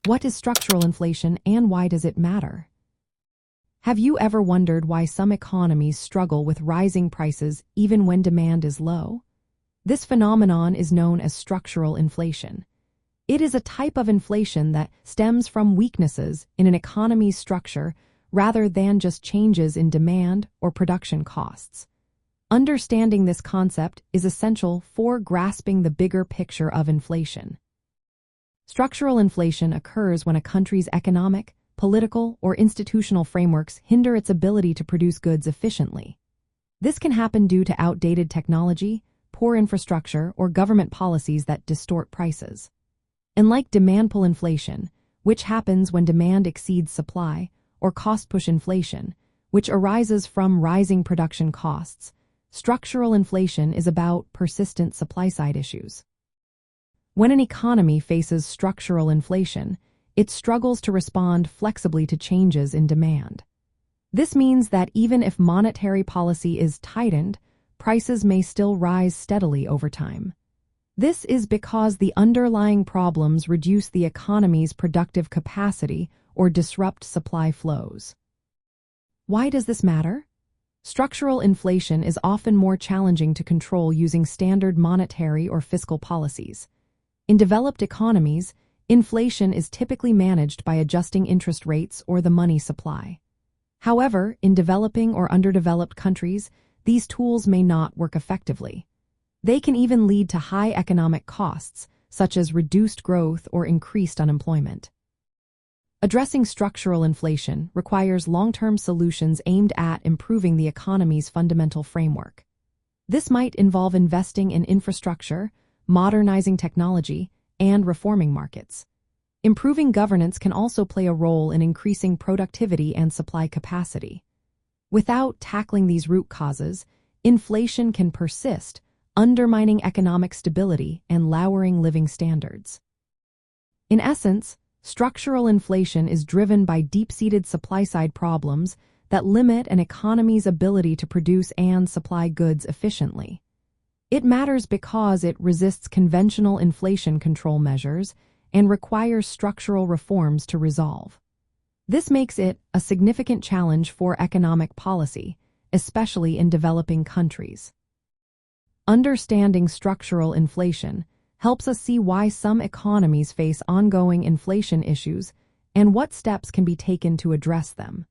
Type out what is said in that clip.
What is structural inflation and why does it matter? Have you ever wondered why some economies struggle with rising prices even when demand is low? This phenomenon is known as structural inflation. It is a type of inflation that stems from weaknesses in an economy's structure rather than just changes in demand or production costs. Understanding this concept is essential for grasping the bigger picture of inflation. Structural inflation occurs when a country's economic, political, or institutional frameworks hinder its ability to produce goods efficiently. This can happen due to outdated technology, poor infrastructure, or government policies that distort prices. And like demand pull inflation, which happens when demand exceeds supply, or cost push inflation, which arises from rising production costs, structural inflation is about persistent supply-side issues. When an economy faces structural inflation, it struggles to respond flexibly to changes in demand. This means that even if monetary policy is tightened, prices may still rise steadily over time. This is because the underlying problems reduce the economy's productive capacity or disrupt supply flows. Why does this matter? Structural inflation is often more challenging to control using standard monetary or fiscal policies. In developed economies, inflation is typically managed by adjusting interest rates or the money supply. However, in developing or underdeveloped countries, these tools may not work effectively. They can even lead to high economic costs, such as reduced growth or increased unemployment. Addressing structural inflation requires long-term solutions aimed at improving the economy's fundamental framework. This might involve investing in infrastructure, modernizing technology, and reforming markets. Improving governance can also play a role in increasing productivity and supply capacity. Without tackling these root causes, inflation can persist, undermining economic stability and lowering living standards. In essence, structural inflation is driven by deep-seated supply-side problems that limit an economy's ability to produce and supply goods efficiently. It matters because it resists conventional inflation control measures and requires structural reforms to resolve. This makes it a significant challenge for economic policy, especially in developing countries. Understanding structural inflation helps us see why some economies face ongoing inflation issues and what steps can be taken to address them.